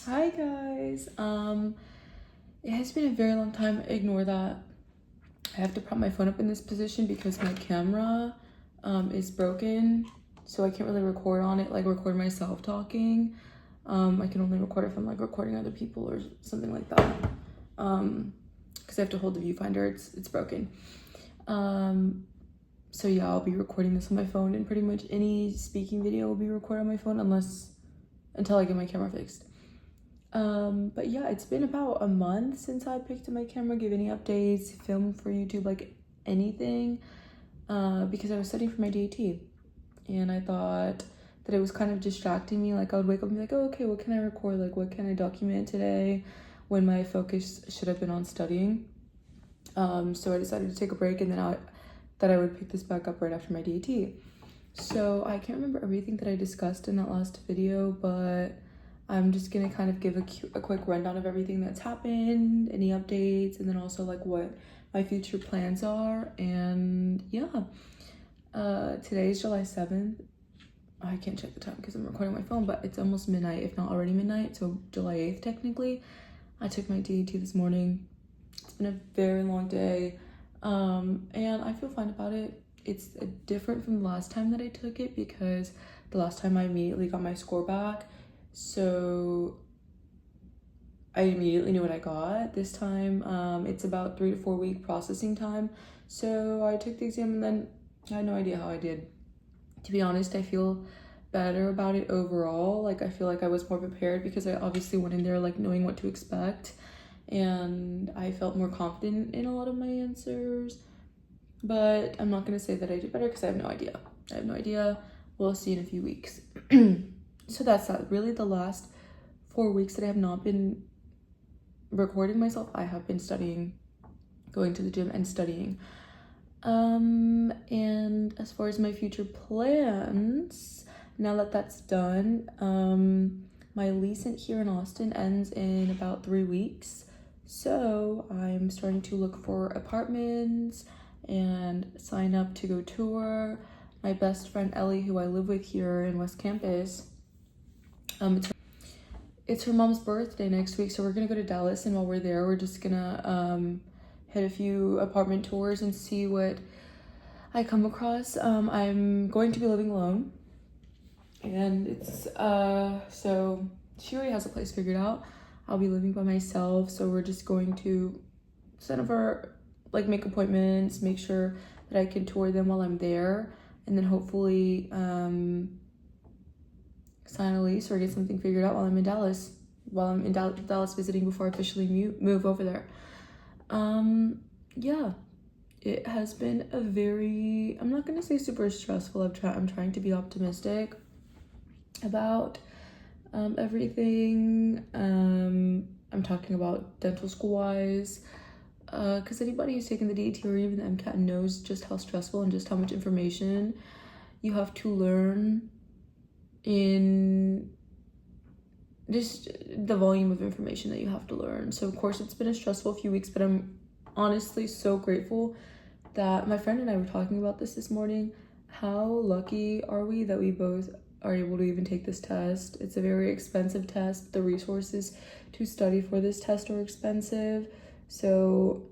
Hi guys. It has been a very long time. Ignore that. I have to prop my phone up in this position because my camera is broken, so I can't really record on it, like record myself talking. I can only record if I'm like recording other people or something like that. Because I have to hold the viewfinder. It's broken. So yeah, I'll be recording this on my phone, and pretty much any speaking video will be recorded on my phone until I get my camera fixed. But yeah, it's been about a month since I picked up my camera, give any updates, film for YouTube, like anything, because I was studying for my DAT, and I thought that it was kind of distracting me. Like I would wake up and be like, oh, okay, what can I record? Like what can I document today, when my focus should have been on studying. So I decided to take a break, and then I would pick this back up right after my DAT. So I can't remember everything that I discussed in that last video, but I'm just gonna kind of give a quick rundown of everything that's happened, any updates, and then also like what my future plans are. And yeah, today is July 7th. I can't check the time because I'm recording my phone, but it's almost midnight, if not already midnight, so July 8th technically. I took my DAT this morning. It's been a very long day, and I feel fine about it. It's different from the last time that I took it because the last time I immediately got my score back, so I immediately knew what I got. This time it's about 3 to 4 week processing time. So I took the exam and then I had no idea how I did. To be honest, I feel better about it overall. Like I feel like I was more prepared because I obviously went in there like knowing what to expect, and I felt more confident in a lot of my answers. But I'm not gonna say that I did better because I have no idea. We'll see in a few weeks. So that's that. Really, the last 4 weeks that I have not been recording myself, I have been studying, going to the gym and studying. And as far as my future plans, now that that's done, my lease here in Austin ends in about 3 weeks. So I'm starting to look for apartments and sign up to go tour. My best friend Ellie, who I live with here in West Campus, it's her mom's birthday next week, so we're gonna go to Dallas, and while we're there, we're just gonna hit a few apartment tours and see what I come across. I'm going to be living alone, and it's so she already has a place figured out. I'll be living by myself, so we're just going to send over, like, make appointments, make sure that I can tour them while I'm there, and then hopefully sign a lease or get something figured out while I'm in Dallas, Dallas visiting before I officially move over there. Yeah, it has been a very, I'm not gonna say super stressful. I'm trying to be optimistic about everything. I'm talking about dental school wise, because anybody who's taken the DAT or even the MCAT knows just how stressful and just how much information you have to learn in just the volume of information that you have to learn. So of course it's been a stressful few weeks, but I'm honestly so grateful that my friend and I were talking about this morning. How lucky are we that we both are able to even take this test? It's a very expensive test. The resources to study for this test are expensive. So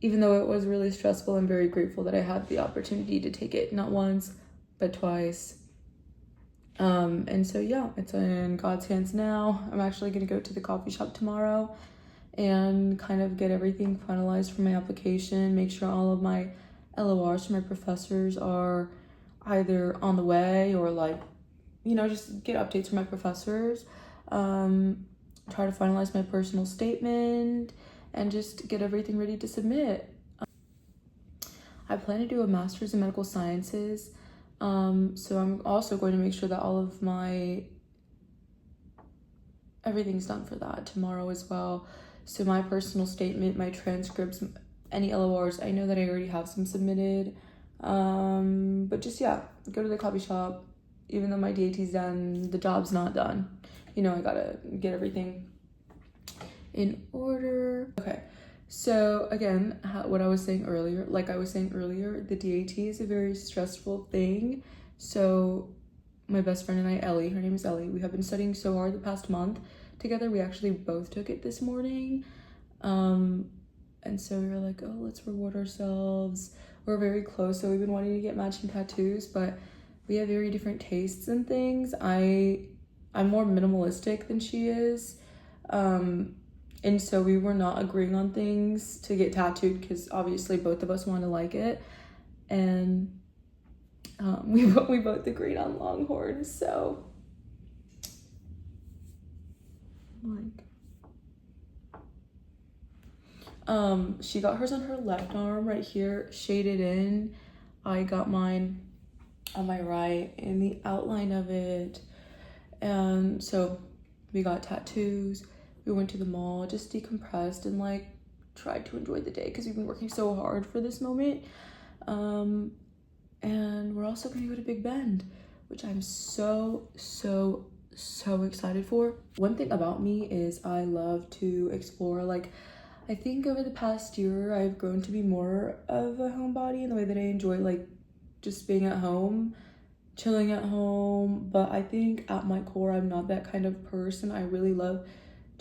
even though it was really stressful, I'm very grateful that I had the opportunity to take it, not once, but twice. And so yeah, it's in God's hands now. I'm actually gonna go to the coffee shop tomorrow and kind of get everything finalized for my application, make sure all of my LORs from my professors are either on the way or, like, you know, just get updates from my professors, try to finalize my personal statement, and just get everything ready to submit. I plan to do a master's in medical sciences, so I'm also going to make sure that all of everything's done for that tomorrow as well. So my personal statement, my transcripts, any LORs, I know that I already have some submitted, but just, yeah, go to the coffee shop. Even though my DAT's done, the job's not done. You know, I gotta get everything in order. Okay, so again, what I was saying earlier, the DAT is a very stressful thing. So my best friend and I, Ellie, her name is Ellie, we have been studying so hard the past month together. We actually both took it this morning. And so we were like, oh, let's reward ourselves. We're very close, so we've been wanting to get matching tattoos, but we have very different tastes and things. I'm more minimalistic than she is. And so we were not agreeing on things to get tattooed because obviously both of us want to like it. And we both agreed on Longhorns, so she got hers on her left arm right here, shaded in. I got mine on my right in the outline of it. And so we got tattoos. We went to the mall, just decompressed and like tried to enjoy the day because we've been working so hard for this moment. And we're also gonna go to Big Bend, which I'm so excited for. One thing about me is I love to explore. Like, I think over the past year, I've grown to be more of a homebody in the way that I enjoy like just being at home, chilling at home. But I think at my core, I'm not that kind of person. I really love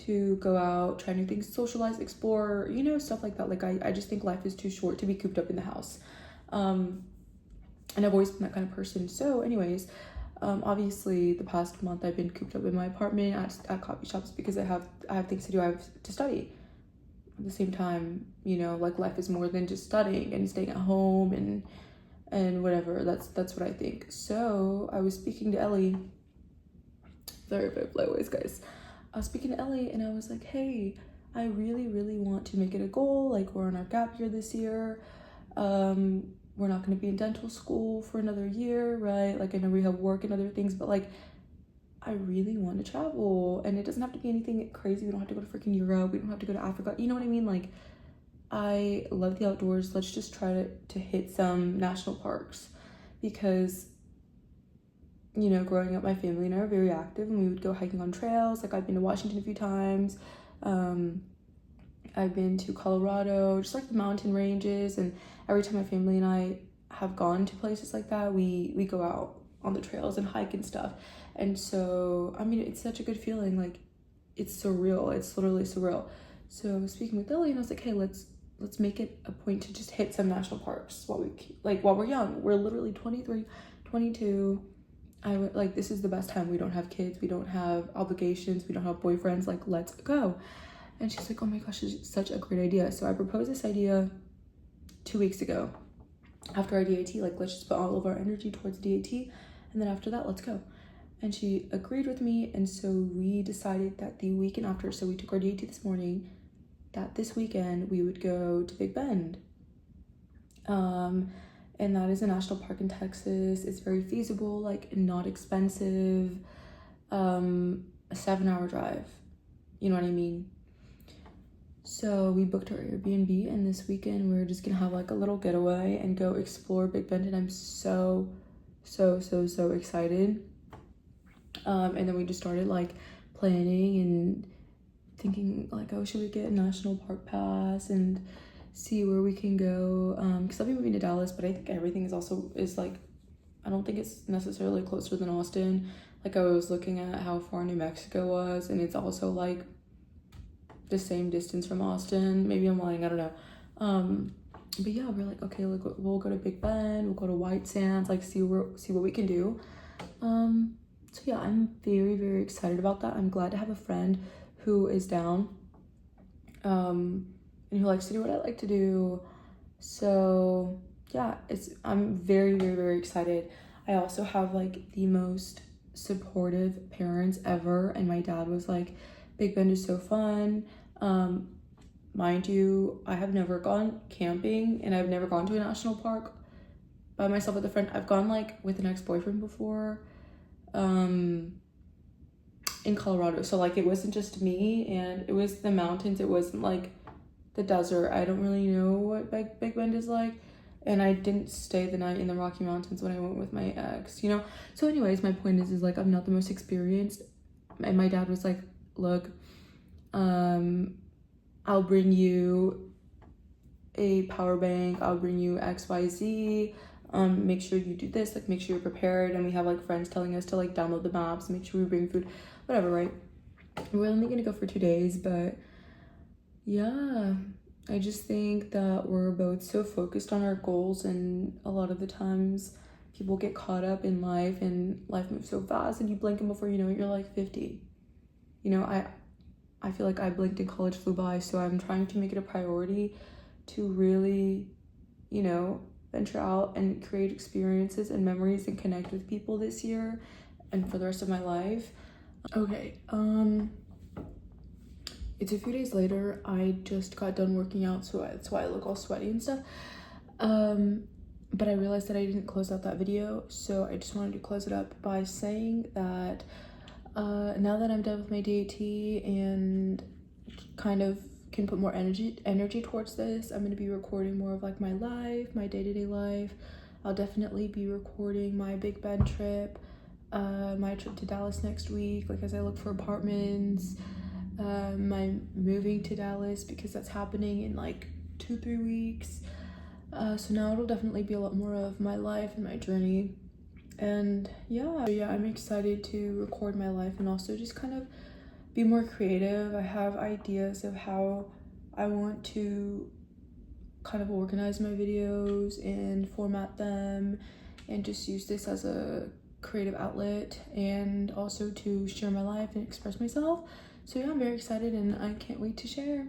to go out, try new things, socialize, explore, you know, stuff like that. Like I just think life is too short to be cooped up in the house. And I've always been that kind of person. So anyways, obviously the past month I've been cooped up in my apartment at coffee shops because I have things to do. I have to study. At the same time, you know, like life is more than just studying and staying at home and whatever. That's what I think. So I was speaking to Ellie. Sorry if I play voice, guys. I was speaking to Ellie and I was like, hey, I really want to make it a goal. Like, we're on our gap year this year. We're not going to be in dental school for another year, right? Like, I know we have work and other things, but like, I really want to travel, and it doesn't have to be anything crazy. We don't have to go to freaking Europe. We don't have to go to Africa. You know what I mean? Like, I love the outdoors. Let's just try to hit some national parks because, you know, growing up, my family and I are very active, and we would go hiking on trails. Like, I've been to Washington a few times. I've been to Colorado, just like the mountain ranges, and every time my family and I have gone to places like that, we go out on the trails and hike and stuff. And so, I mean, it's such a good feeling. Like, it's surreal. It's literally surreal. So I was speaking with Lily and I was like, hey, let's make it a point to just hit some national parks while we're young. We're literally 23, 22. This is the best time. We don't have kids. We don't have obligations. We don't have boyfriends. Like, let's go. And she's like, oh my gosh, it's such a great idea. So I proposed this idea 2 weeks ago after our DAT. Like, let's just put all of our energy towards DAT. And then after that, let's go. And she agreed with me. And so we decided that the weekend after, so we took our DAT this morning, that this weekend we would go to Big Bend. And that is a national park in Texas. It's very feasible, like not expensive, a 7-hour drive. You know what I mean? So we booked our Airbnb, and this weekend we're just gonna have like a little getaway and go explore Big Bend, and I'm so excited. And then we just started like planning and thinking like, oh, should we get a national park pass and see where we can go, because I'll be moving to Dallas, but I think everything is like, I don't think it's necessarily closer than Austin. Like, I was looking at how far New Mexico was, and it's also like the same distance from Austin. Maybe I'm lying, I don't know. But yeah, we're like, okay, like, we'll go to Big Bend, we'll go to White Sands, like see what we can do. So yeah, I'm very excited about that. I'm glad to have a friend who is down, and who likes to do what I like to do. So yeah, I'm very excited. I also have like the most supportive parents ever, and my dad was like, Big Bend is so fun. Mind you, I have never gone camping, and I've never gone to a national park by myself with a friend. I've gone like with an ex-boyfriend before, in Colorado. So like, it wasn't just me, and it was the mountains. It wasn't like the desert. I don't really know what Big Bend is like, and I didn't stay the night in the Rocky Mountains when I went with my ex, you know. So anyways, my point is like, I'm not the most experienced, and my dad was like, look, I'll bring you a power bank, I'll bring you XYZ, make sure you do this, like make sure you're prepared. And we have like friends telling us to like download the maps, make sure we bring food, whatever, right? We're only gonna go for 2 days, but yeah, I just think that we're both so focused on our goals, and a lot of the times people get caught up in life, and life moves so fast and you blink and before you know it, you're like 50. You know, I feel like I blinked and college flew by, so I'm trying to make it a priority to really, you know, venture out and create experiences and memories and connect with people this year and for the rest of my life. Okay, it's a few days later. I just got done working out, so that's why I look all sweaty and stuff. But I realized that I didn't close out that video, so I just wanted to close it up by saying that now that I'm done with my DAT and kind of can put more energy towards this, I'm going to be recording more of like my life, my day-to-day life. I'll definitely be recording my Big Bend trip, my trip to Dallas next week, like as I look for apartments, my moving to Dallas because that's happening in like 2-3 weeks. So now it'll definitely be a lot more of my life and my journey. And yeah, I'm excited to record my life and also just kind of be more creative. I have ideas of how I want to kind of organize my videos and format them and just use this as a creative outlet and also to share my life and express myself. So yeah, I'm very excited and I can't wait to share.